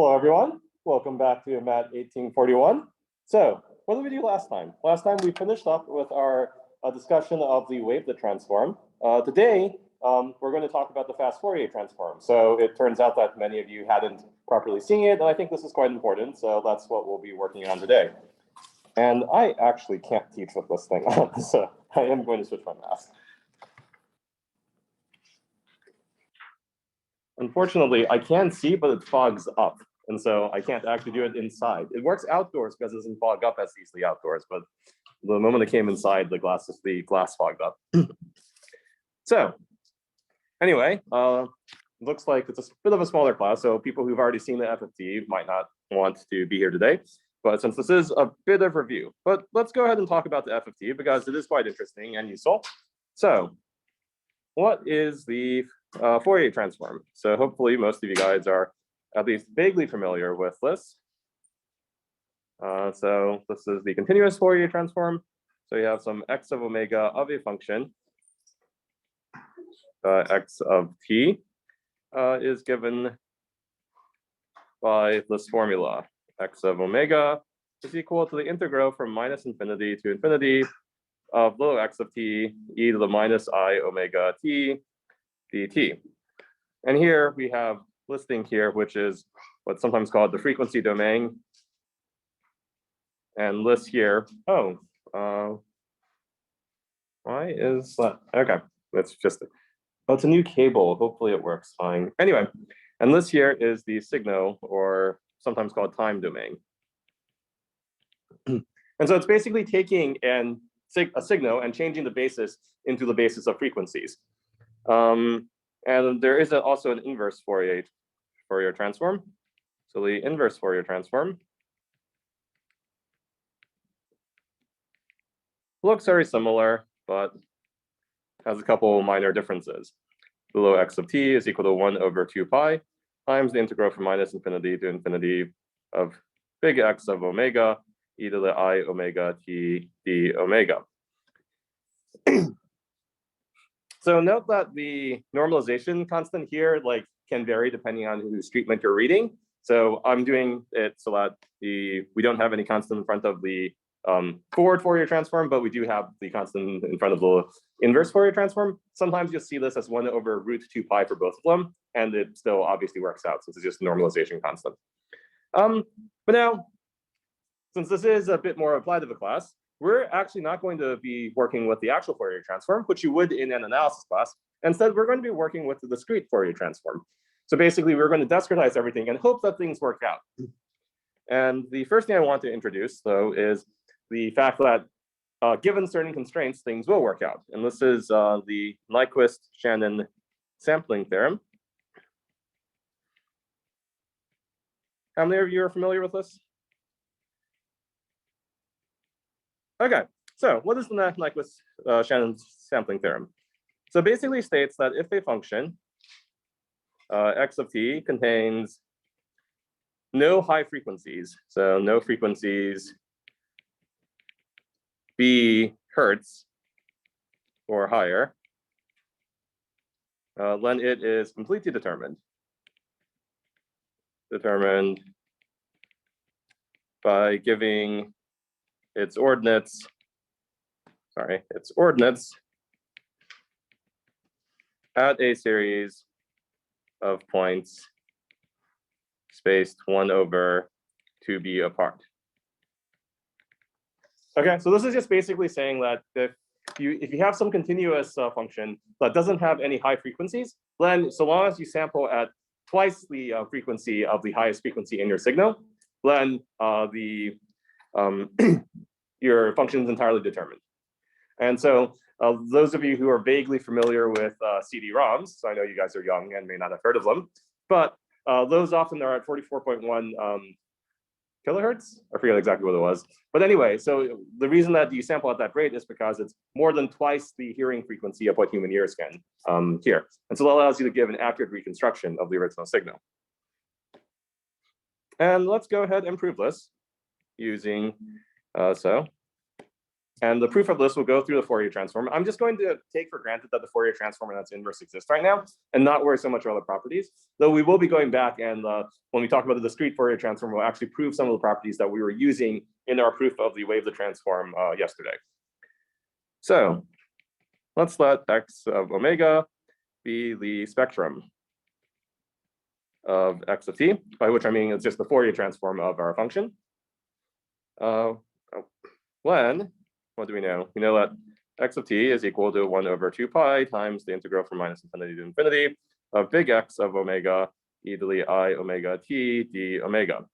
Hello, everyone. Welcome back to MAT1841. So, what did we do last time? Last time we finished up with our discussion of the wavelet transform. Today, we're going to talk about the fast Fourier transform. So it turns out that many of you hadn't properly seen it, and I think this is quite important. So that's what we'll be working on today. And I actually can't teach with this thing on, so I am going to switch my mask. Unfortunately, I can see, but it fogs up. And so I can't actually do it inside. It works outdoors because it doesn't fog up as easily outdoors, but the moment it came inside, the glass fogged up. So anyway, looks like it's a bit of a smaller class. So people who've already seen the FFT might not want to be here today. But since this is a bit of review, but let's go ahead and talk about the FFT because it is quite interesting and useful. So what is the Fourier transform? So hopefully most of you guys are at least vaguely familiar with this. So this is the continuous Fourier transform. So you have some x of omega of a function, x of t is given by this formula. X of omega is equal to the integral from minus infinity to infinity of little x of t e to the minus I omega t dt. And here we have listing here, which is what's sometimes called the frequency domain. And list here, why is that? Okay, that's just, it's a new cable. Hopefully it works fine. Anyway, and this here is the signal, or sometimes called time domain. And so it's basically taking a signal and changing the basis into the basis of frequencies. And there is also an inverse Fourier transform. So the inverse Fourier transform looks very similar, but has a couple minor differences. Below x of t is equal to 1 over 2 pi times the integral from minus infinity to infinity of big X of omega e to the I omega t d omega. So note that the normalization constant here can vary depending on whose treatment you're reading. So I'm doing it so that we don't have any constant in front of the forward Fourier transform, but we do have the constant in front of the inverse Fourier transform. Sometimes you'll see this as 1 over root 2 pi for both of them, and it still obviously works out since it's just normalization constant. But now, since this is a bit more applied to the class, we're actually not going to be working with the actual Fourier transform, which you would in an analysis class. Instead, we're going to be working with the discrete Fourier transform. So basically, we're going to discretize everything and hope that things work out. And the first thing I want to introduce, though, is the fact that given certain constraints, things will work out. And this is the Lyquist Shannon sampling theorem. How many of you are familiar with this? Okay, so what is the Nyquist Shannon sampling theorem? So basically states that if a function x of t contains no high frequencies, so no frequencies b hertz or higher, then it is completely determined. Determined by giving its ordinates at a series of points spaced 1 over 2b apart. Okay, so this is just basically saying that if you have some continuous function that doesn't have any high frequencies, then so long as you sample at twice the frequency of the highest frequency in your signal, then your function is entirely determined. And so those of you who are vaguely familiar with CD-ROMs, so I know you guys are young and may not have heard of them, but those often are at 44.1 kilohertz. I forget exactly what it was. But anyway, so the reason that you sample at that rate is because it's more than twice the hearing frequency of what human ears can hear. And so that allows you to give an accurate reconstruction of the original signal. And let's go ahead and prove this using, so And the proof of this will go through the Fourier transform. I'm just going to take for granted that the Fourier transform and its inverse exists right now and not worry so much about the properties. Though we will be going back and when we talk about the discrete Fourier transform, we'll actually prove some of the properties that we were using in our proof of the wavelet transform yesterday. So let's let x of omega be the spectrum of x of t, by which I mean it's just the Fourier transform of our function. When, what do we know? We know that x of t is equal to 1 over 2 pi times the integral from minus infinity to infinity of big X of omega e to the I omega t d omega.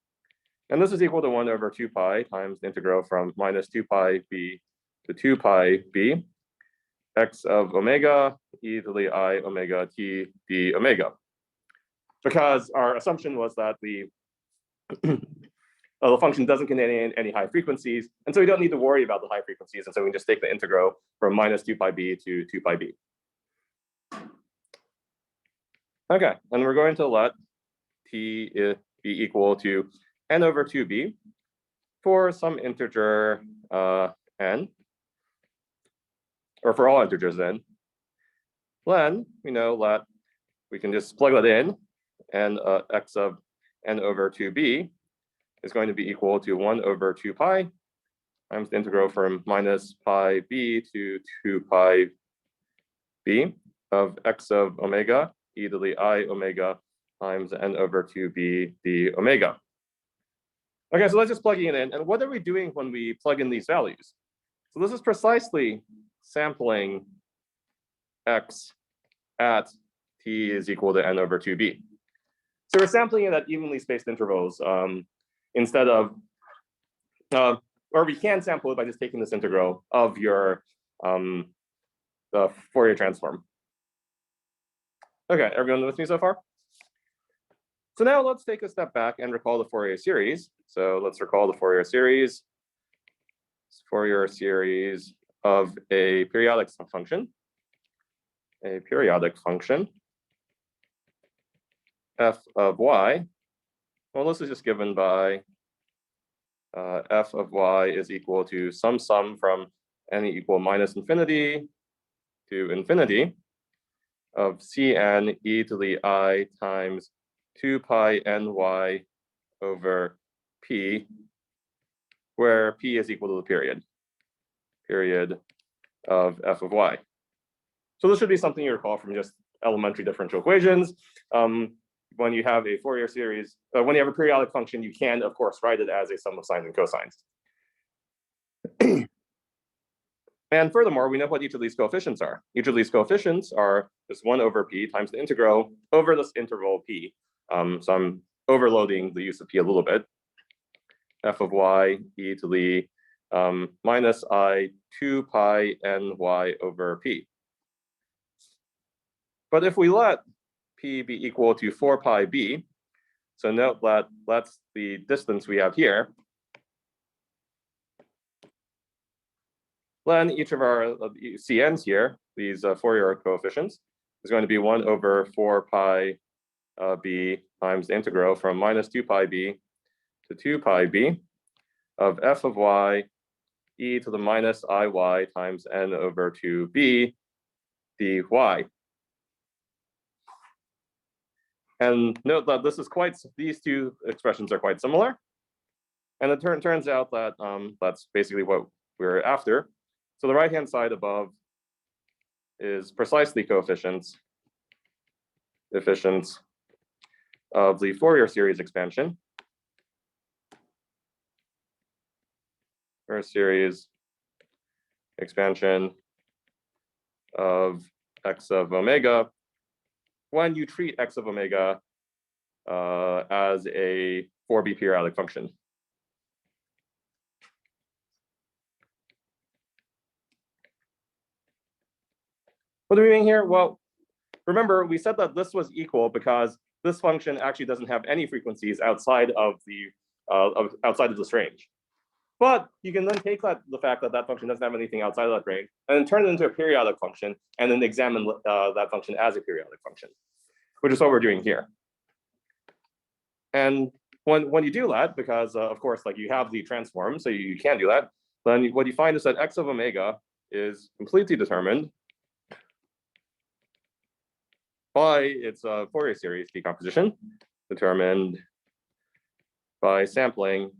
And this is equal to 1 over 2 pi times the integral from minus 2 pi b to 2 pi b x of omega e to the I omega t d omega. Because our assumption was that the function doesn't contain any high frequencies, and so we don't need to worry about the high frequencies, and so we can just take the integral from minus 2 pi b to 2 pi b. Okay, and we're going to let t be equal to n over 2b for some integer n, or for all integers n. Then we know that we can just plug that in, and x of n over 2b is going to be equal to 1 over 2 pi times the integral from minus pi b to 2 pi b of x of omega e to the I omega times n over 2b d omega. Okay, so let's just plug it in. And what are we doing when we plug in these values? So this is precisely sampling x at t is equal to n over 2b. So we're sampling it at evenly spaced intervals instead of, or we can sample it by just taking this integral of your the Fourier transform. Okay, everyone with me so far? So now let's take a step back and recall the Fourier series. So let's recall the Fourier series. Fourier series of a periodic function. A periodic function. F of y. Well, this is just given by f of y is equal to some sum from n equal minus infinity to infinity of Cn e to the I times 2 pi ny over p, where p is equal to the period of f of y. So this should be something you recall from just elementary differential equations. When you have a Fourier series, when you have a periodic function, you can, of course, write it as a sum of sines and cosines. And furthermore, we know what each of these coefficients are. Each of these coefficients are just 1 over p times the integral over this interval p. So I'm overloading the use of p a little bit. F of y e to the minus I 2 pi ny over p. But if we let p be equal to 4 pi b, so note that that's the distance we have here, then each of our CNs here, these Fourier coefficients, is going to be 1 over 4 pi b times the integral from minus 2 pi b to 2 pi b of f of y e to the minus iy times n over 2b dy. And note that this is these two expressions are quite similar. And it turns out that that's basically what we're after. So the right-hand side above is precisely coefficients of the Fourier series expansion. Fourier series expansion of x of omega when you treat x of omega as a 4b periodic function. What are we doing here? Well, remember, we said that this was equal because this function actually doesn't have any frequencies outside of this range. But you can then take the fact that that function doesn't have anything outside of that range and then turn it into a periodic function and then examine that function as a periodic function, which is what we're doing here. And when you do that, because of course, like you have the transform, so you can do that, then what you find is that x of omega is completely determined by its Fourier series decomposition, determined by sampling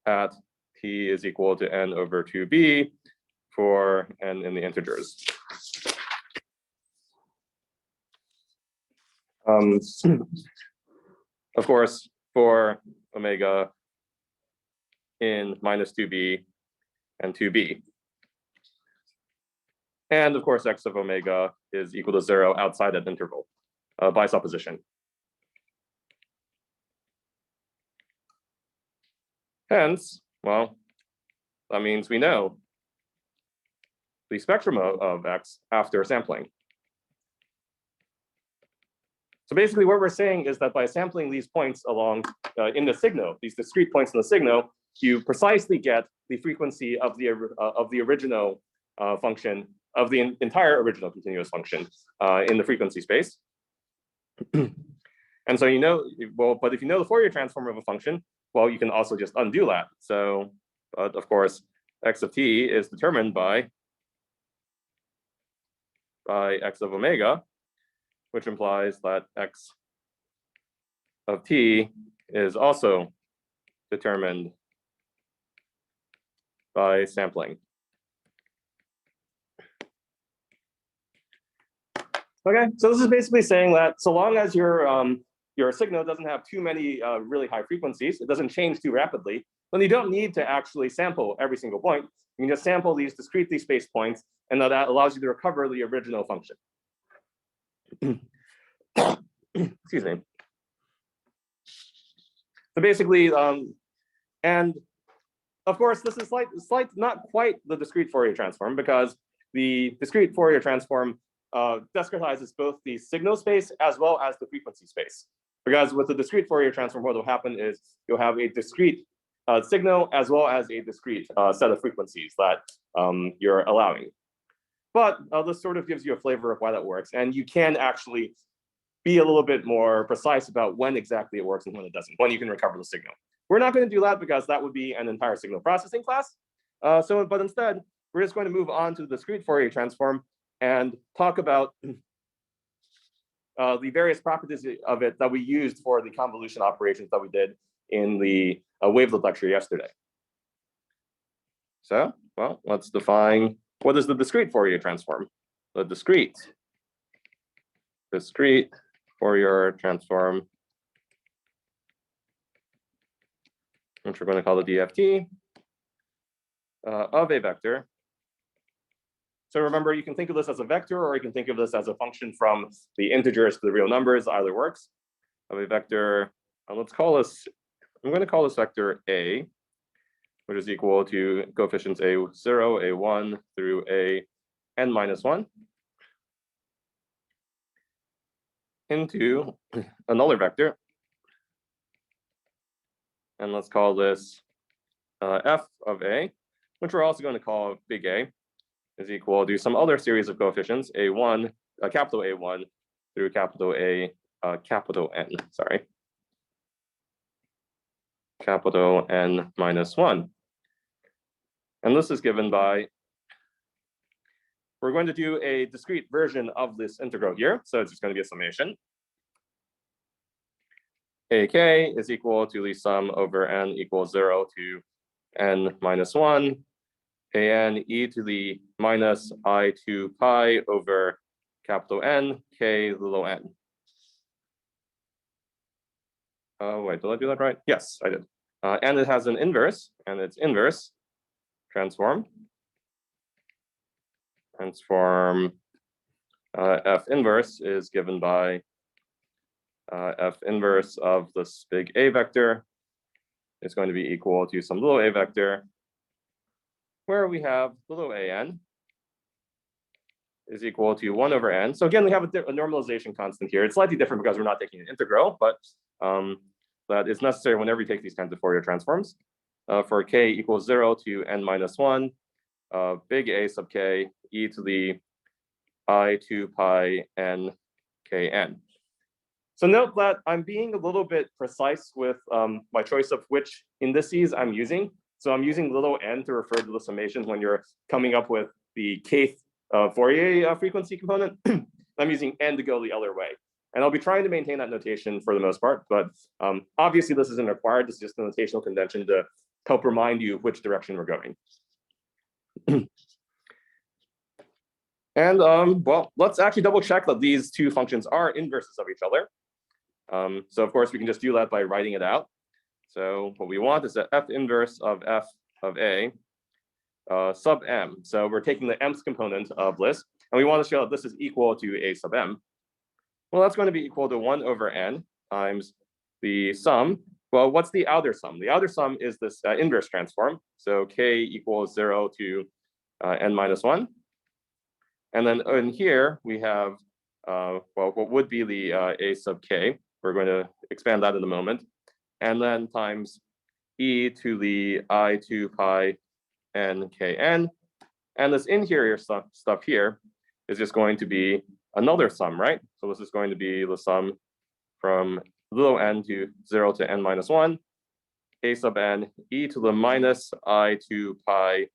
at t is equal to n over 2b for n in the integers. Of course, for omega in minus 2b and 2b. And of course, x of omega is equal to 0 outside that interval by supposition. Hence, well, that means we know the spectrum of x after sampling. So basically what we're saying is that by sampling these points along in the signal, these discrete points in the signal, you precisely get the frequency of the original function, of the entire original continuous function in the frequency space. And so you know, well, but if you know the Fourier transform of a function, well, you can also just undo that. So, but of course, x of t is determined by x of omega, which implies that x of t is also determined by sampling. Okay, so this is basically saying that so long as your signal doesn't have too many really high frequencies, it doesn't change too rapidly, then you don't need to actually sample every single point. You can just sample these discretely spaced points, and that allows you to recover the original function. Excuse me. So basically, and of course, this is not quite the discrete Fourier transform, because the discrete Fourier transform discretizes both the signal space as well as the frequency space. Because with the discrete Fourier transform, what will happen is you'll have a discrete signal as well as a discrete set of frequencies that you're allowing. But this sort of gives you a flavor of why that works, and you can actually be a little bit more precise about when exactly it works and when it doesn't, when you can recover the signal. We're not going to do that because that would be an entire signal processing class. But instead, we're just going to move on to the discrete Fourier transform and talk about the various properties of it that we used for the convolution operations that we did in the wavelet lecture yesterday. So, well, let's define what is the discrete Fourier transform. The discrete Fourier transform, which we're going to call the DFT, of a vector. So remember, you can think of this as a vector, or you can think of this as a function from the integers to the real numbers, either works. Of a vector, let's call this, I'm going to call this vector A, which is equal to coefficients A0, A1 through an minus 1 into another vector. And let's call this f of A, which we're also going to call big A, is equal to some other series of coefficients, A1, capital A1 through capital A, capital N, sorry. Capital N minus 1. And this is given by, we're going to do a discrete version of this integral here. So it's just going to be a summation. AK is equal to the sum over n equals 0 to n minus 1, an e to the minus I2 pi over capital N, k little n. Oh, wait, did I do that right? Yes, I did. And it has an inverse, and its inverse transform f inverse is given by f inverse of this big A vector is going to be equal to some little a vector, where we have little an is equal to 1 over n. So again, we have a normalization constant here. It's slightly different because we're not taking an integral, but that is necessary whenever you take these kinds of Fourier transforms. For k equals 0 to n minus 1, big A sub k e to the I2 pi n kn. So note that I'm being a little bit precise with my choice of which indices I'm using. So I'm using little n to refer to the summation when you're coming up with the kth Fourier frequency component. I'm using n to go the other way. And I'll be trying to maintain that notation for the most part, but obviously this isn't required. This is just a notational convention to help remind you which direction we're going. And well, let's actually double check that these two functions are inverses of each other. So of course we can just do that by writing it out. So what we want is that f inverse of f of a sub m. So we're taking the mth component of this, and we want to show that this is equal to a sub m. Well, that's going to be equal to 1 over n times the sum. Well, what's the outer sum? The outer sum is this inverse transform. So k equals 0 to n minus 1. And then in here, we have, well, what would be the a sub k. We're going to expand that in a moment. And then times e to the I2 pi n kn. And this interior stuff here is just going to be another sum, right? So this is going to be the sum from little n to 0 to n minus 1, a sub n, e to the minus I2 pi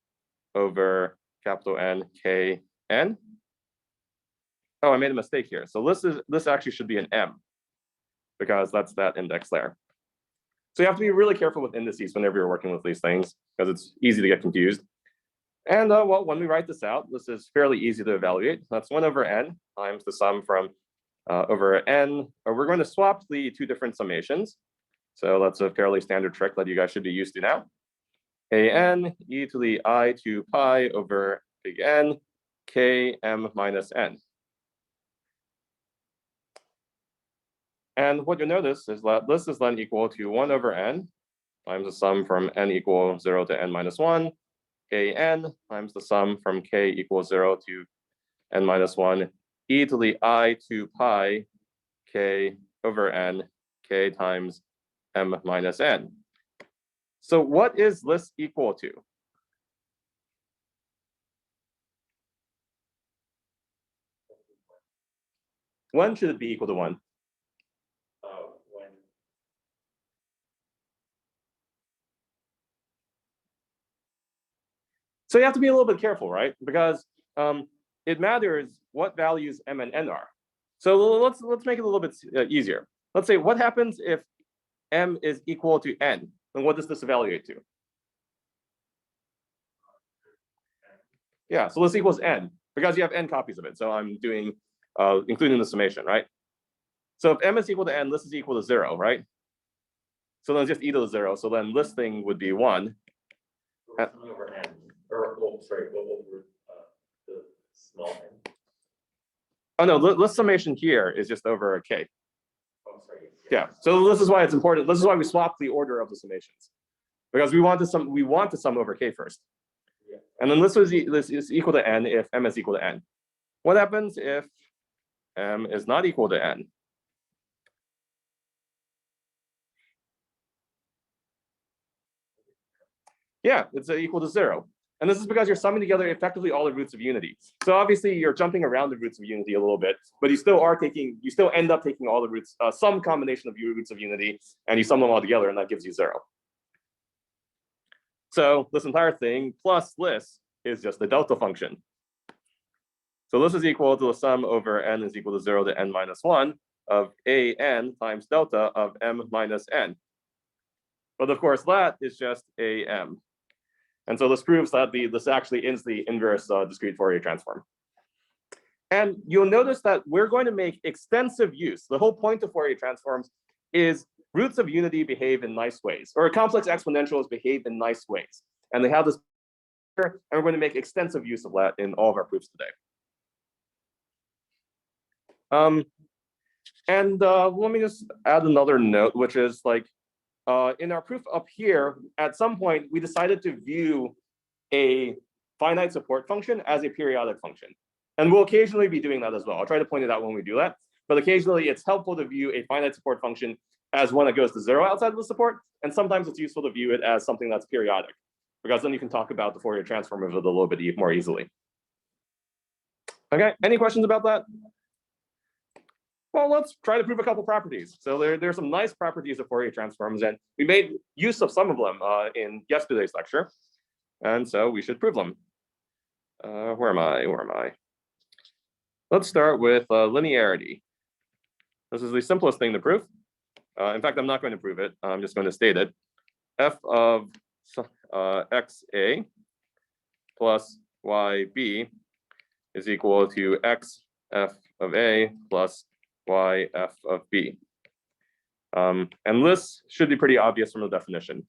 over capital N k n. Oh, I made a mistake here. So this actually should be an m, because that's that index there. So you have to be really careful with indices whenever you're working with these things, because it's easy to get confused. And well, when we write this out, this is fairly easy to evaluate. That's 1 over n times the sum from over n, or we're going to swap the two different summations. So that's a fairly standard trick that you guys should be used to now. an e to the I2 pi over big N k m minus n. And what you'll notice is that this is then equal to 1 over n times the sum from n equals 0 to n minus 1, kn times the sum from k equals 0 to n minus 1, e to the I2 pi k over n, k times m minus n. So what is this equal to? When should it be equal to 1? So you have to be a little bit careful, right? Because it matters what values m and n are. So let's make it a little bit easier. Let's say what happens if m is equal to n, and what does this evaluate to? Yeah, so this equals n, because you have n copies of it. So I'm doing, including the summation, right? So if m is equal to n, this is equal to 0, right? So then it's just e to the 0. So then this thing would be 1. Over n. Or, oh, sorry, over the small n. Oh no, this summation here is just over k. Oh, sorry. Yeah, so this is why it's important. This is why we swap the order of the summations, because we want to sum over k first. Yeah. And then this is equal to n if m is equal to n. What happens if m is not equal to n? Yeah, it's equal to 0. And this is because you're summing together effectively all the roots of unity. So obviously you're jumping around the roots of unity a little bit, but you still end up taking all the roots, some combination of roots of unity, and you sum them all together, and that gives you 0. So this entire thing plus this is just the delta function. So this is equal to the sum over n is equal to 0 to n minus 1 of a n times delta of m minus n. But of course, that is just a m. And so this proves that this actually is the inverse discrete Fourier transform. And you'll notice that we're going to make extensive use. The whole point of Fourier transforms is roots of unity behave in nice ways, or complex exponentials behave in nice ways. And they have this, and we're going to make extensive use of that in all of our proofs today. Let me just add another note, which is like, in our proof up here, at some point, we decided to view a finite support function as a periodic function. And we'll occasionally be doing that as well. I'll try to point it out when we do that. But occasionally, it's helpful to view a finite support function as one that goes to 0 outside of the support. And sometimes it's useful to view it as something that's periodic, because then you can talk about the Fourier transform of it a little bit more easily. Okay, any questions about that? Well, let's try to prove a couple properties. So there's some nice properties of Fourier transforms, and we made use of some of them in yesterday's lecture. And so we should prove them. Where am I? Let's start with linearity. This is the simplest thing to prove. In fact, I'm not going to prove it. I'm just going to state it. F of xa plus yb is equal to x f of a plus y f of b. And this should be pretty obvious from the definition.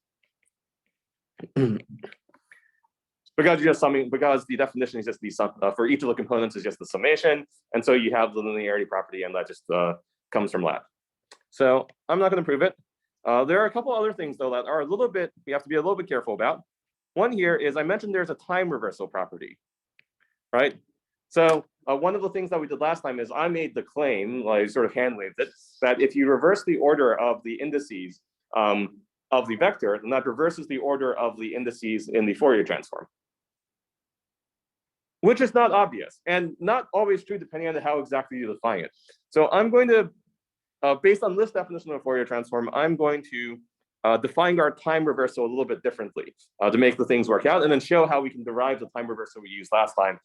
Because you're just summing, because the definition is just the sum for each of the components is just the summation, and so you have the linearity property, and that just comes from LAT. So I'm not going to prove it. There are a couple other things though that are a little bit, we have to be a little bit careful about. One here is I mentioned there's a time reversal property, right? So one of the things that we did last time is I made the claim, I sort of hand waved it, that if you reverse the order of the indices of the vector, then that reverses the order of the indices in the Fourier transform. Which is not obvious and not always true depending on how exactly you define it. So I'm going to, based on this definition of Fourier transform, I'm going to define our time reversal a little bit differently to make the things work out, and then show how we can derive the time reversal we used last time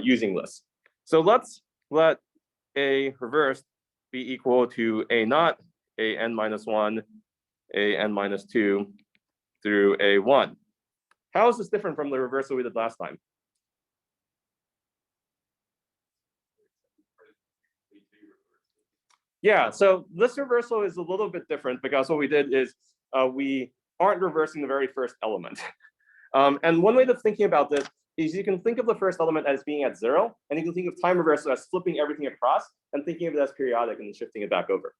using this. So let's let A reversed be equal to A naught, A n minus 1, A n minus 2 through A 1. How is this different from the reversal we did last time? Yeah, so this reversal is a little bit different because what we did is we aren't reversing the very first element. And one way of thinking about this is you can think of the first element as being at 0, and you can think of time reversal as flipping everything across and thinking of it as periodic and shifting it back over.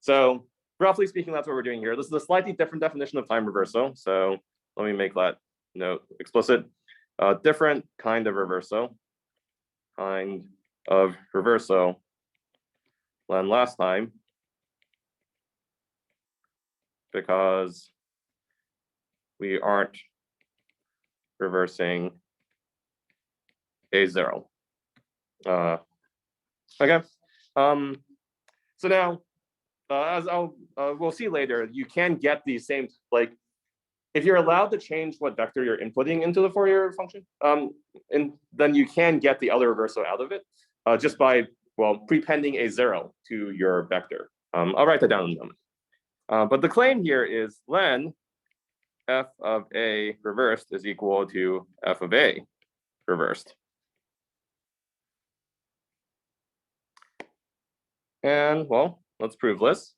So roughly speaking, that's what we're doing here. This is a slightly different definition of time reversal. So let me make that note explicit. Different kind of reversal than last time, because we aren't reversing A0. Okay. So now, as we'll see later, you can get these same, like, if you're allowed to change what vector you're inputting into the Fourier function, and then you can get the other reversal out of it just by, well, prepending A0 to your vector. I'll write that down in a moment. But the claim here is len f of A reversed is equal to f of A reversed. And well, let's prove this.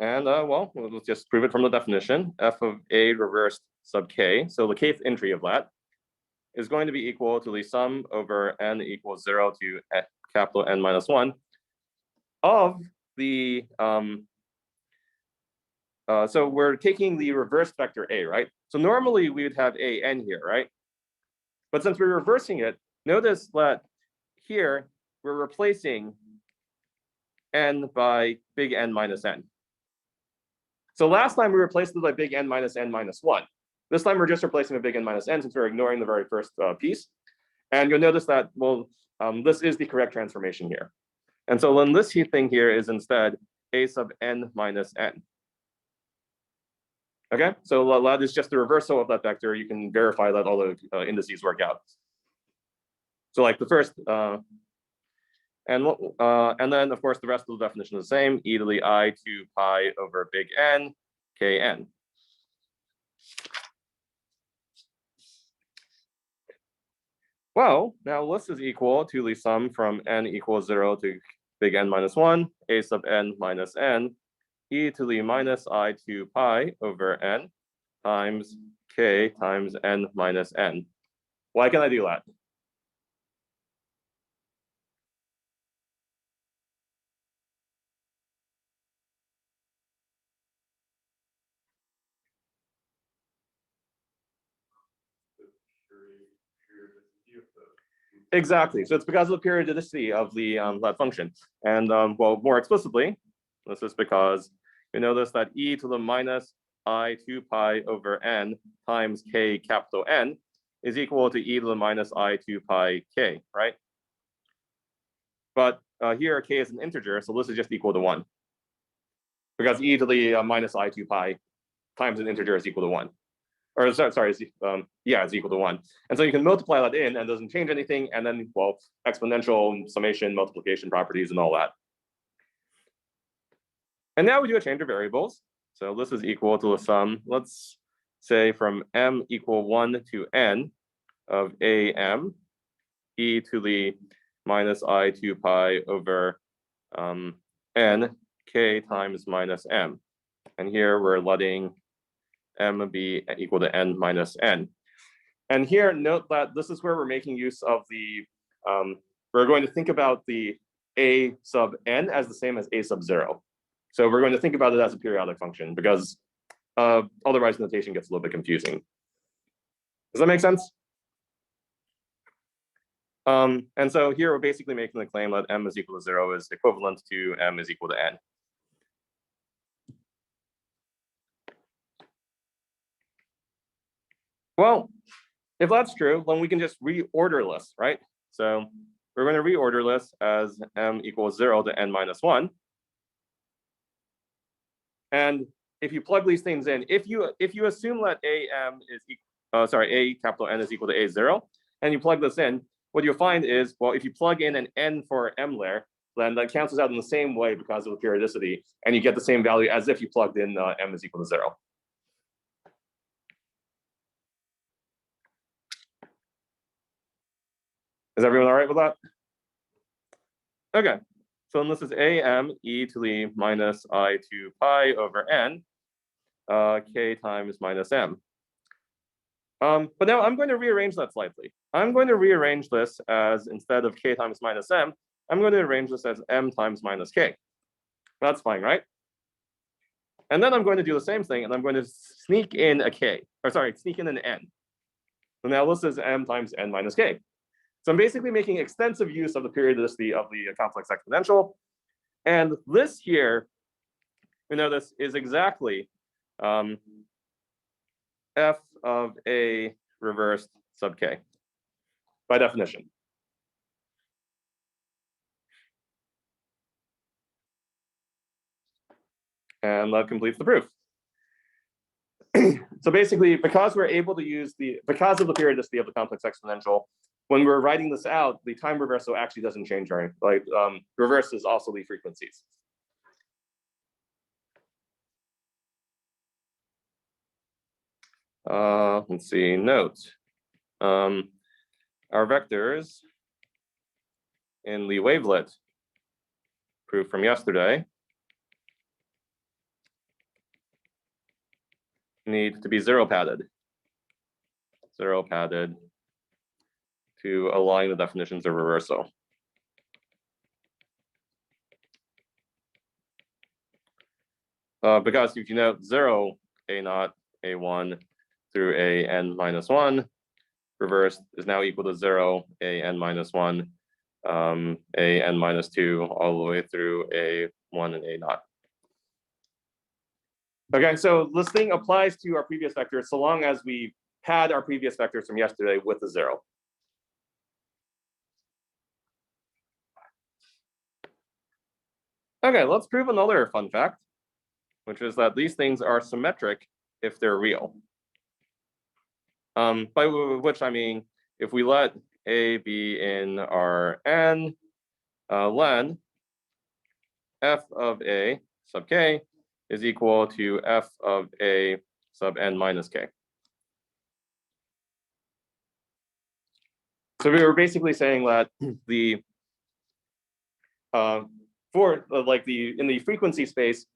And well, let's just prove it from the definition. F of A reversed sub k, so the kth entry of that, is going to be equal to the sum over n equals 0 to capital N minus 1 of the, so we're taking the reverse vector A, right? So normally we would have A n here, right? But since we're reversing it, notice that here we're replacing n by big N minus n. So last time we replaced it by big N minus 1. This time we're just replacing a big N minus n since we're ignoring the very first piece. And you'll notice that, well, this is the correct transformation here. And so then this thing here is instead A sub n minus n. Okay, so that is just the reversal of that vector. You can verify that all the indices work out. So like the first, and then of course the rest of the definition is the same, e to the I 2 pi over big N kn. Well, now this is equal to the sum from n equals 0 to big N minus 1, a sub n minus n, e to the minus I 2 pi over n times k times n minus n. Why can I do that? Exactly. So it's because of the periodicity of the that function. And well, more explicitly, this is because you notice that e to the minus I 2 pi over n times k capital N is equal to e to the minus I 2 pi k, right? But here k is an integer, so this is just equal to 1. Because e to the minus I2 pi times an integer is equal to 1. Or sorry, it's equal to 1. And so you can multiply that in and it doesn't change anything. And then, well, exponential summation, multiplication properties and all that. And now we do a change of variables. So this is equal to the sum, let's say from m equal 1 to n of am e to the minus I2 pi over n k times minus m. And here we're letting m be equal to n minus n. And here, note that this is where we're making use of the, we're going to think about the a sub n as the same as a sub 0. So we're going to think about it as a periodic function because otherwise notation gets a little bit confusing. Does that make sense? And so here we're basically making the claim that m is equal to 0 is equivalent to m is equal to n. Well, if that's true, then we can just reorder this, right? So we're going to reorder this as m equals 0 to n minus 1. And if you plug these things in, if you assume that am is a capital N is equal to a0, and you plug this in, what you'll find is, well, if you plug in an n for m there, then that cancels out in the same way because of the periodicity, and you get the same value as if you plugged in m is equal to 0. Is everyone all right with that? Okay, so then this is am e to the minus I2 pi over n, k times minus m. But now I'm going to rearrange that slightly. I'm going to rearrange this as, instead of k times minus m, I'm going to arrange this as m times minus k. That's fine, right? And then I'm going to do the same thing, and I'm going to sneak in a k, or sorry, sneak in an n. So now this is m times n minus k. So I'm basically making extensive use of the periodicity of the complex exponential. And this here, we know this is exactly f of a reversed sub k, by definition. And that completes the proof. So basically, because we're able to use because of the periodicity of the complex exponential, when we're writing this out, the time reversal actually doesn't change very, reverses also the frequencies. Let's see, note. Our vectors in the wavelet proof from yesterday need to be zero padded to align the definitions of reversal. Because if you note 0, a0, a1 through a n minus 1, reversed is now equal to 0, a n minus 1, a n minus 2, all the way through a1 and a0. Okay, so this thing applies to our previous vectors so long as we pad our previous vectors from yesterday with a 0. Okay, let's prove another fun fact, which is that these things are symmetric if they're real. By which I mean, if we let a be in our n, len f of a sub k is equal to f of a sub n minus k. So we were basically saying that the in the frequency space,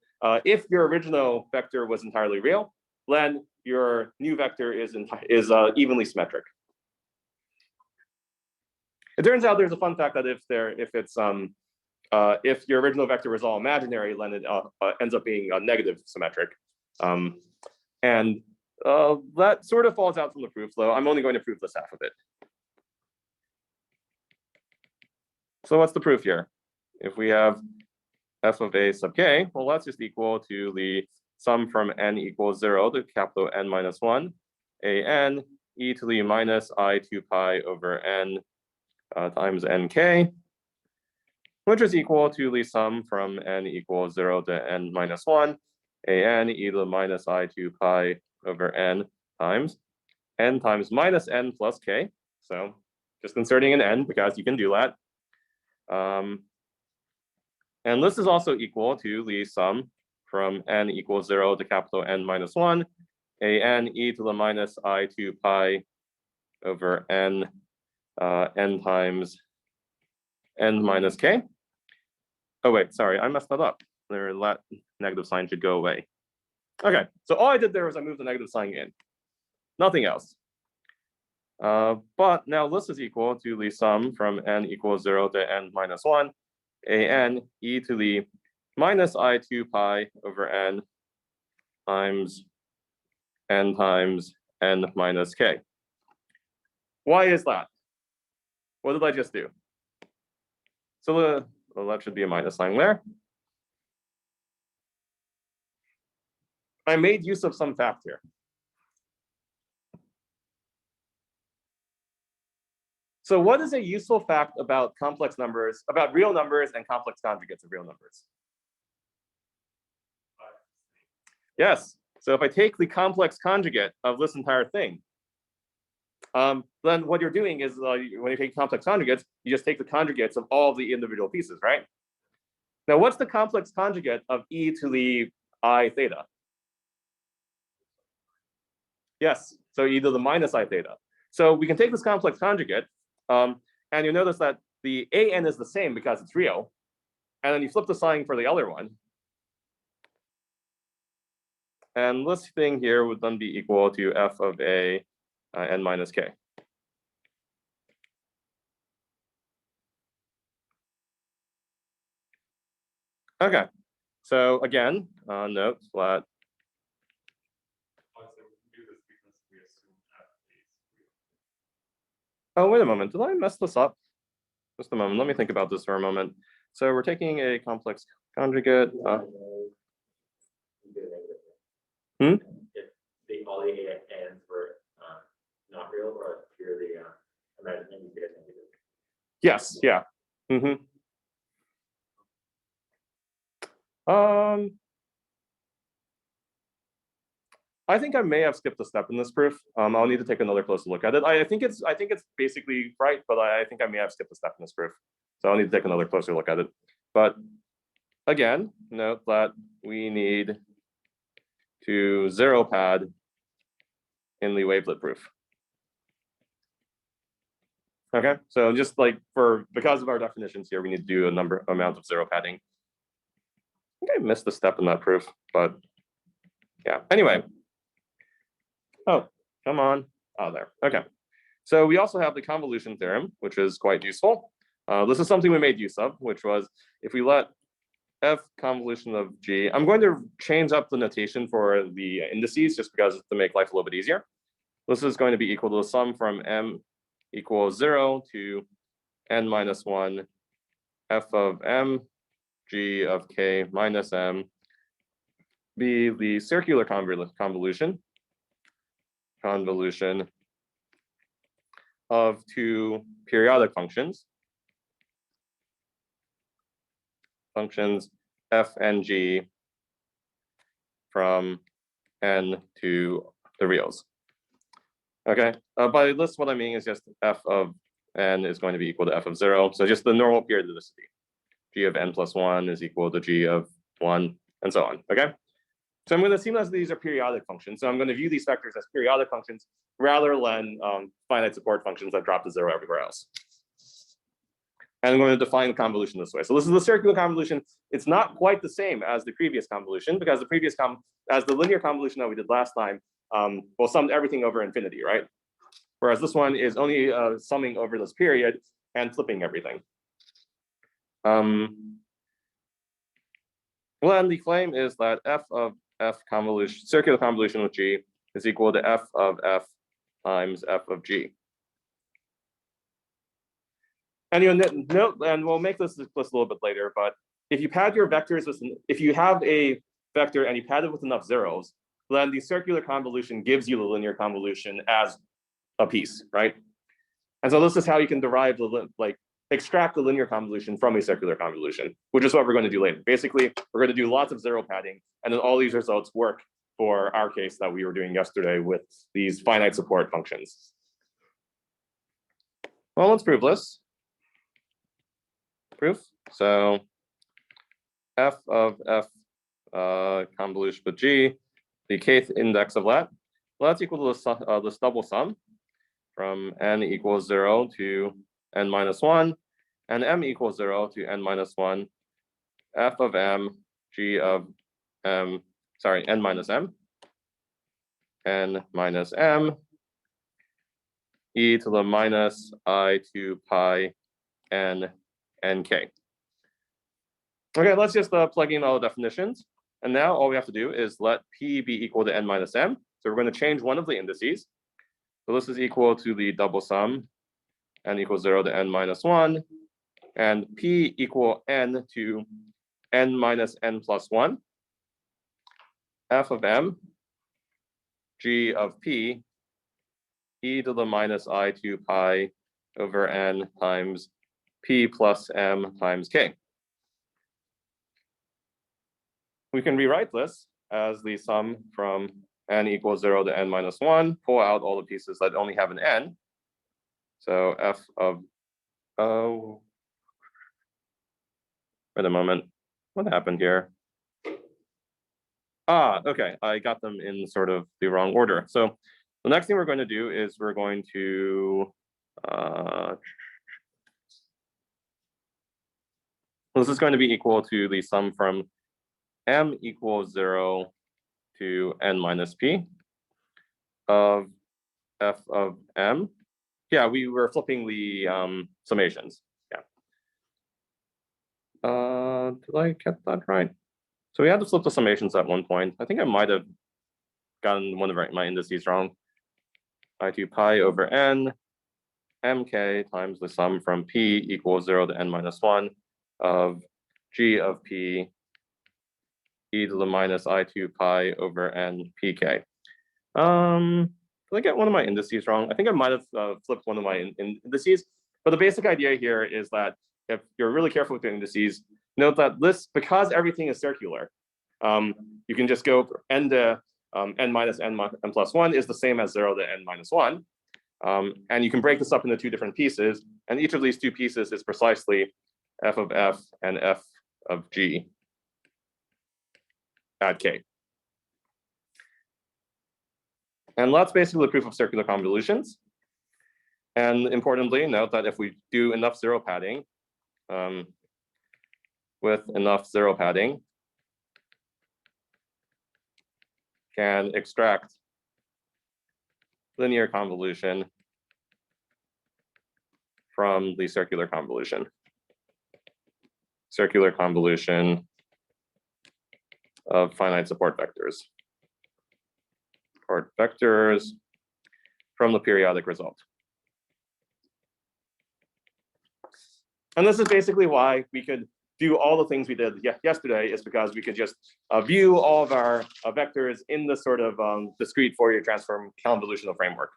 if your original vector was entirely real, then your new vector is evenly symmetric. It turns out there's a fun fact that if your original vector was all imaginary, then it ends up being negative symmetric. And that sort of falls out from the proof, though. I'm only going to prove this half of it. So what's the proof here? If we have f of a sub k, well, that's just equal to the sum from n equals 0 to capital N minus 1, a n e to the minus I2 pi over n times nk. which is equal to the sum from n equals 0 to n minus 1, an e to the minus I2 pi over n times minus n plus k. So just inserting an n because you can do that. And this is also equal to the sum from n equals 0 to capital N minus 1, an e to the minus I2 pi over n times n minus k. Oh wait, sorry, I messed that up. That negative sign should go away. Okay, so all I did there was I moved the negative sign in. Nothing else. But now this is equal to the sum from n equals 0 to n minus 1, an e to the minus I2 pi over n times n minus k. Why is that? What did I just do? So well, that should be a minus sign there. I made use of some fact here. So what is a useful fact about complex numbers, about real numbers and complex conjugates of real numbers? Yes. So if I take the complex conjugate of this entire thing, then what you're doing is when you take complex conjugates, you just take the conjugates of all the individual pieces, right? Now, what's the complex conjugate of e to the I theta? Yes, so e to the minus I theta. So we can take this complex conjugate, and you notice that the an is the same because it's real, and then you flip the sign for the other one. And this thing here would then be equal to f of a n minus k. Okay, so again, note that. Oh, wait a moment, did I mess this up? Just a moment, let me think about this for a moment. So we're taking a complex conjugate. If all the ands were not real or purely imaginary, you get a negative. Yes, yeah. I think I may have skipped a step in this proof. I'll need to take another closer look at it. I think it's basically right, but I think I may have skipped a step in this proof. So I'll need to take another closer look at it. But again, note that we need to zero pad in the wavelet proof. Okay, so just like because of our definitions here, we need to do amount of zero padding. I think I missed a step in that proof, but yeah, anyway. Oh, come on. Oh, there. Okay. So we also have the convolution theorem, which is quite useful. This is something we made use of, which was if we let f convolution of g, I'm going to change up the notation for the indices just because to make life a little bit easier. This is going to be equal to the sum from m equals 0 to n minus 1 f of m g of k minus m be the circular convolution of two periodic functions f and g from n to the reals. Okay, by this what I mean is just f of n is going to be equal to f of 0. So just the normal periodicity. G of n plus 1 is equal to g of 1 and so on. Okay. So I'm going to assume that these are periodic functions. So I'm going to view these vectors as periodic functions rather than finite support functions that drop to 0 everywhere else. And I'm going to define the convolution this way. So this is the circular convolution. It's not quite the same as the previous convolution because as the linear convolution that we did last time, well, summed everything over infinity, right? Whereas this one is only summing over this period and flipping everything. Well, and the claim is that f of f convolution, circular convolution with g is equal to f of f times f of g. And you note, and we'll make this explicit a little bit later, but if you pad your vectors with, if you have a vector and you pad it with enough zeros, then the circular convolution gives you the linear convolution as a piece, right? And so this is how you can derive the extract the linear convolution from a circular convolution, which is what we're going to do later. Basically, we're going to do lots of zero padding, and then all these results work for our case that we were doing yesterday with these finite support functions. Well, let's prove this. Proof. So f of f convolution with g, the kth index of let. Well, that's equal to this double sum from n equals 0 to n minus 1, and m equals 0 to n minus 1, f of m, g of m, sorry, n minus m, n minus m, e to the minus I to pi n nk. Okay, let's just plug in all the definitions. And now all we have to do is let p be equal to n minus m. So we're going to change one of the indices. So this is equal to the double sum, n equals 0 to n minus 1, and p equal n to n minus n plus 1, f of m, g of p, e to the minus I to pi over n times p plus m times k. We can rewrite this as the sum from n equals 0 to n minus 1, pull out all the pieces that only have an n. So f of, oh, wait a moment, what happened here? Ah, okay, I got them in sort of the wrong order. So the next thing we're going to do is we're going to, this is going to be equal to the sum from m equals 0 to n minus p of f of m. Yeah, we were flipping the summations. Yeah. Did I get that right? So we had to flip the summations at one point. I think I might have gotten one of my indices wrong. I to pi over n, mk times the sum from p equals 0 to n minus 1 of g of p e to the minus I to pi over n pk. Did I get one of my indices wrong? I think I might have flipped one of my indices, but the basic idea here is that if you're really careful with the indices, note that this, because everything is circular, you can just go n to n minus n plus 1 is the same as 0 to n minus 1. And you can break this up into two different pieces, and each of these two pieces is precisely f of f and f of g at k. And that's basically the proof of circular convolutions. And importantly, note that if we do enough zero padding, with enough zero padding, can extract linear convolution from the circular convolution. Circular convolution of finite support vectors. Support vectors from the periodic result. And this is basically why we could do all the things we did yesterday, is because we could just view all of our vectors in this sort of discrete Fourier transform convolutional framework.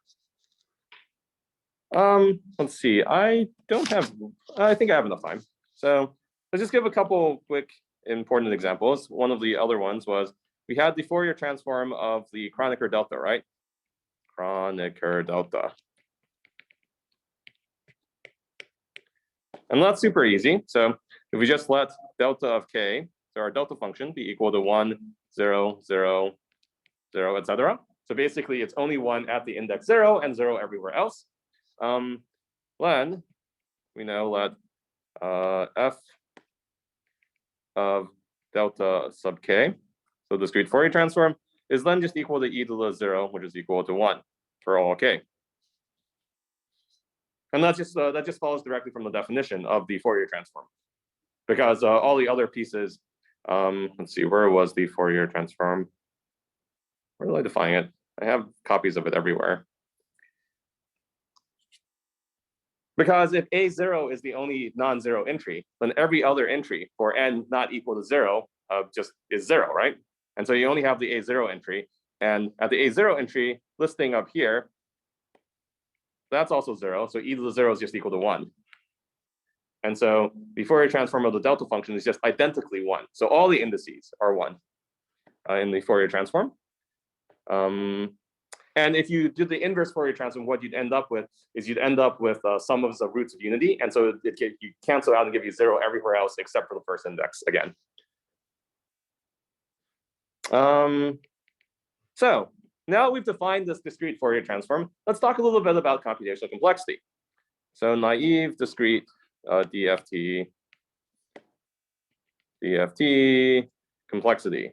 Let's see, I think I have enough time. So let's just give a couple quick important examples. One of the other ones was we had the Fourier transform of the Kronecker delta, right? Kronecker delta. And that's super easy. So if we just let delta of k, so our delta function, be equal to 1, 0, 0, 0, etc. So basically, it's only 1 at the index 0 and 0 everywhere else. Then we now let f of delta sub k, so the discrete Fourier transform, is then just equal to e to the 0, which is equal to 1 for all k. And that just follows directly from the definition of the Fourier transform, because all the other pieces, let's see, where was the Fourier transform? Where did I define it? I have copies of it everywhere. Because if A0 is the only non-zero entry, then every other entry for n not equal to 0 just is 0, right? And so you only have the A0 entry. And at the A0 entry, this thing up here, that's also 0. So e to the 0 is just equal to 1. And so the Fourier transform of the delta function is just identically 1. So all the indices are 1 in the Fourier transform. And if you do the inverse Fourier transform, what you'd end up with is you'd end up with sum of the roots of unity. And so you cancel out and give you 0 everywhere else except for the first index again. So now we've defined this discrete Fourier transform. Let's talk a little bit about computational complexity. So naive, discrete, DFT, complexity.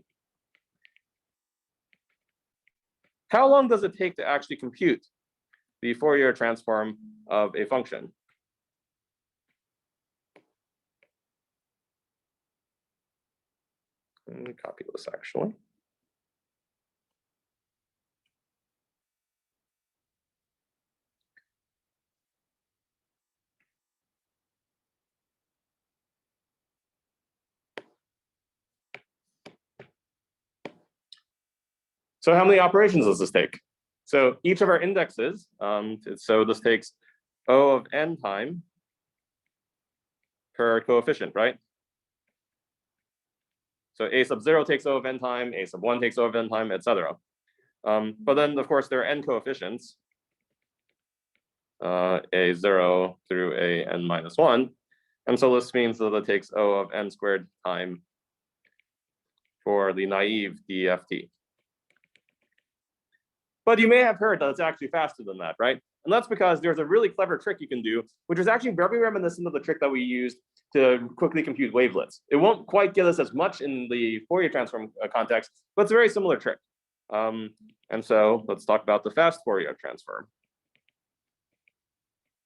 How long does it take to actually compute the Fourier transform of a function? Let me copy this actually. So how many operations does this take? So each of our indexes, so this takes O of n time per coefficient, right? So a sub 0 takes O of n time, a sub 1 takes O of n time, etc. But then, of course, there are n coefficients, a0 through a n minus 1. And so this means that it takes O of n squared time for the naive DFT. But you may have heard that it's actually faster than that, right? And that's because there's a really clever trick you can do, which is actually very reminiscent of the trick that we used to quickly compute wavelets. It won't quite get us as much in the Fourier transform context, but it's a very similar trick. And so let's talk about the fast Fourier transform.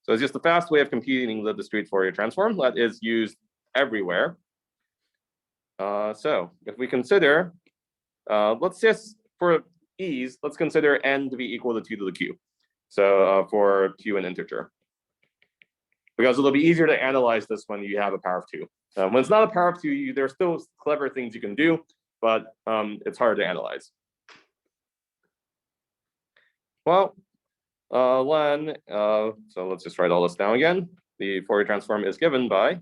So it's just a fast way of computing the discrete Fourier transform that is used everywhere. So if we consider, let's just, for ease, let's consider n to be equal to 2 to the q. So for q an integer. Because it'll be easier to analyze this when you have a power of 2. When it's not a power of 2, there's still clever things you can do, but it's hard to analyze. Well, so let's just write all this down again. The Fourier transform is given by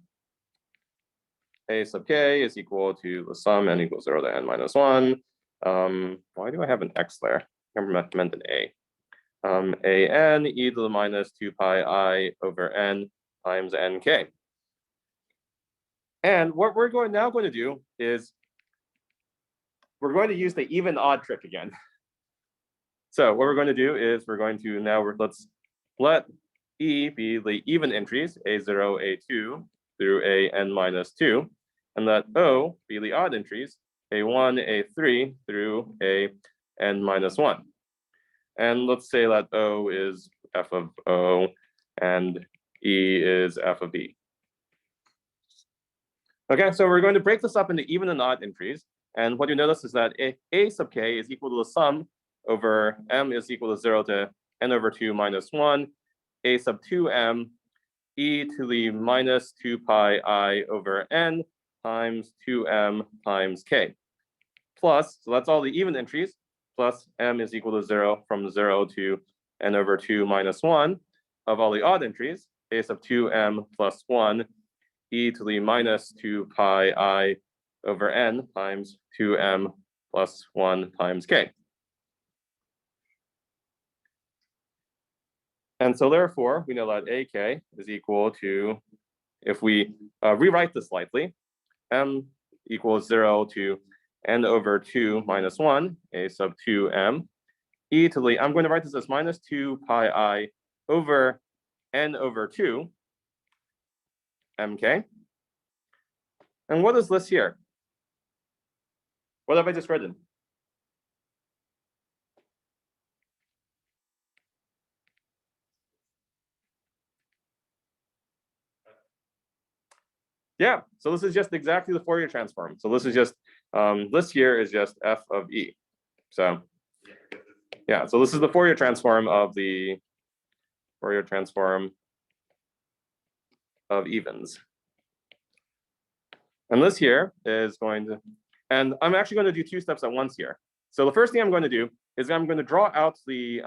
a sub k is equal to the sum n equals 0 to n minus 1. Why do I have an x there? I meant an a. A n e to the minus 2 pi I over n times nk. And what we're now going to do is we're going to use the even odd trick again. So what we're going to do is we're going to let's let E be the even entries, A0, A2 through A n minus 2, and let O be the odd entries, A1, A3 through A n minus 1. And let's say that O is f of O and E is f of E. Okay, so we're going to break this up into even and odd entries. And what you notice is that A sub k is equal to the sum over m is equal to 0 to n over 2 minus 1, A sub 2m e to the minus 2 pi I over n times 2m times k. Plus, so that's all the even entries, plus m is equal to 0 from 0 to n over 2 minus 1 of all the odd entries, A sub 2m plus 1 e to the minus 2 pi I over n times 2m plus 1 times k. And so therefore, we know that ak is equal to, if we rewrite this slightly, m equals 0 to n over 2 minus 1, a sub 2m, e to the, I'm going to write this as minus 2 pi I over n over 2, mk. And what is this here? What have I just written? Yeah, so this is just exactly the Fourier transform. So this is just, this here is just f of e. So yeah, so this is the Fourier transform of the Fourier transform of evens. And this here is going to, and I'm actually going to do two steps at once here. So the first thing I'm going to do is I'm going to draw out the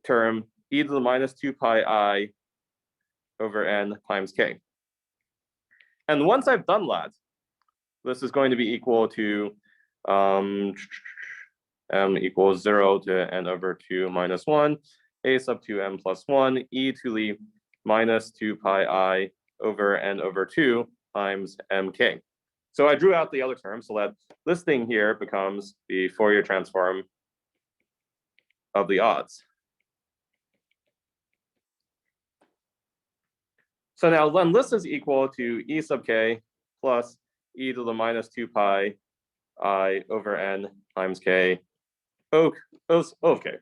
term e to the minus 2 pi I over n times k. And once I've done that, this is going to be equal to m equals 0 to n over 2 minus 1, a sub 2m plus 1, e to the minus 2 pi I over n over 2 times mk. So I drew out the other term so that this thing here becomes the Fourier transform of the odds. So now then this is equal to e sub k plus e to the minus 2 pi I over n times k o of k.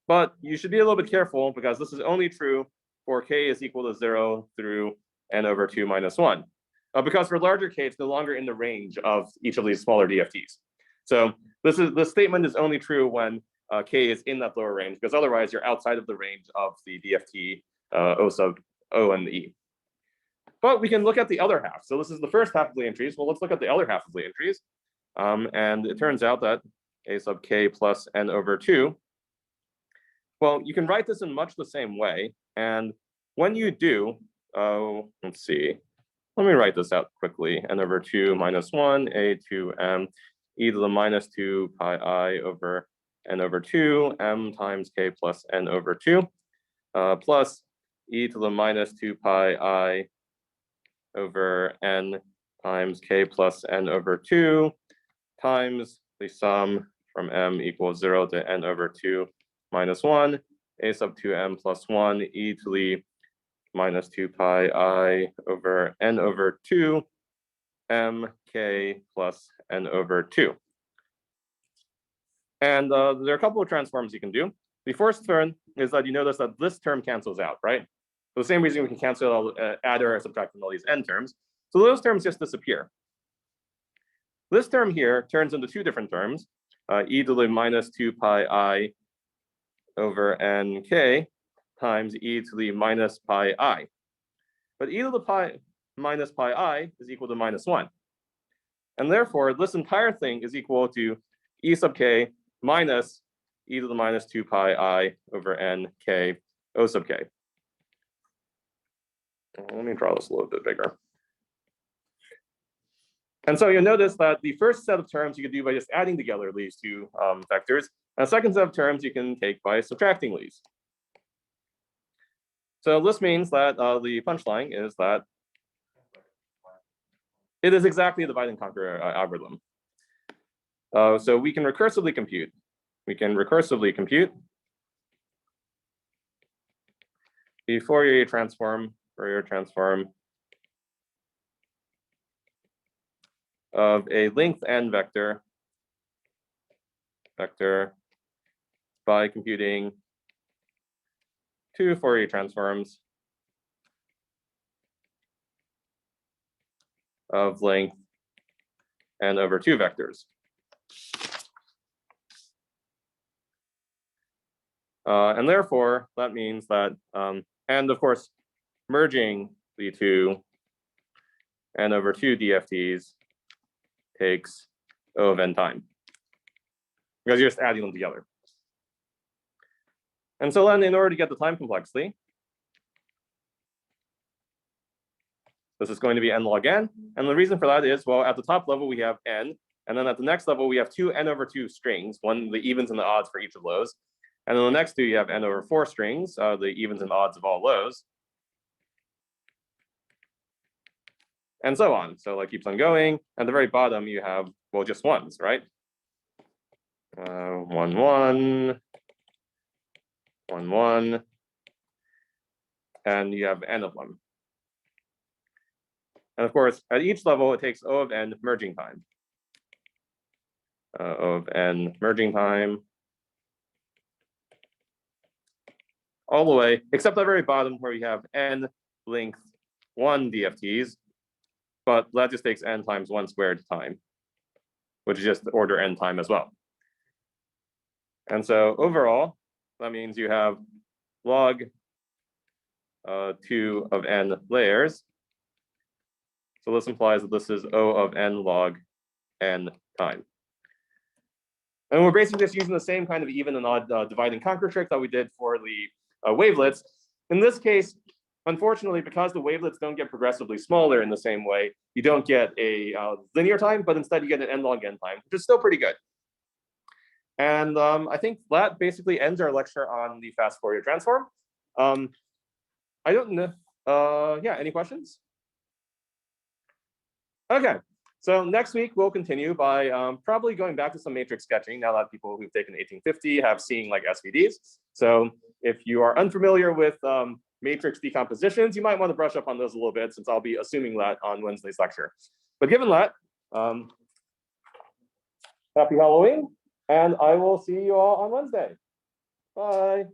But you should be a little bit careful because this is only true for k is equal to 0 through n over 2 minus 1. Because for larger k, it's no longer in the range of each of these smaller DFTs. So this statement is only true when k is in that lower range, because otherwise you're outside of the range of the DFT O sub O and E. But we can look at the other half. So this is the first half of the entries. Well, let's look at the other half of the entries. And it turns out that a sub k plus n over 2. Well, you can write this in much the same way. And when you do, let's see. Let me write this out quickly. N over 2 minus 1, a 2m, e to the minus 2 pi I over n over 2, m times k plus n over 2, plus e to the minus 2 pi I over n times k plus n over 2 times the sum from m equals 0 to n over 2 minus 1, a sub 2m plus 1, e to the minus 2 pi I over n over 2, mk plus n over 2. And there are a couple of transforms you can do. The first term is that you notice that this term cancels out, right? For the same reason we can cancel add or subtract from all these n terms. So those terms just disappear. This term here turns into two different terms, e to the minus 2 pi I over nk times e to the minus pi I. But e to the pi minus pi I is equal to minus 1. And therefore, this entire thing is equal to e sub k minus e to the minus 2 pi I over n k o sub k. Let me draw this a little bit bigger. And so you'll notice that the first set of terms you can do by just adding together these two vectors. And the second set of terms you can take by subtracting these. So this means that the punchline is that it is exactly a divide and conquer algorithm. So we can recursively compute. We can recursively compute the Fourier transform of a length n vector by computing two Fourier transforms of length n over 2 vectors. And therefore, that means that, and of course, merging the two n over 2 DFTs takes O of n time, because you're just adding them together. And so then in order to get the time complexity, this is going to be n log n. And the reason for that is, well, at the top level, we have n. And then at the next level, we have two n over 2 strings, one the evens and the odds for each of those. And then the next two, you have n over 4 strings, the evens and odds of all those. And so on. So it keeps on going. At the very bottom, you have, well, just ones, right? 1, 1, 1, 1. And you have n of them. And of course, at each level, it takes O of n merging time. O of n merging time. All the way, except at the very bottom where you have n length 1 DFTs, but that just takes n times 1 squared time, which is just order n time as well. And so overall, that means you have log 2 of n layers. So this implies that this is O of n log n time. And we're basically just using the same kind of even and odd divide and conquer trick that we did for the wavelets. In this case, unfortunately, because the wavelets don't get progressively smaller in the same way, you don't get a linear time, but instead you get an n log n time, which is still pretty good. And I think that basically ends our lecture on the fast Fourier transform. I don't know. Yeah, any questions? Okay, so next week we'll continue by probably going back to some matrix sketching now that people who've taken 1850 have seen like SVDs. So if you are unfamiliar with matrix decompositions, you might want to brush up on those a little bit since I'll be assuming that on Wednesday's lecture. But given that, happy Halloween, and I will see you all on Wednesday. Bye.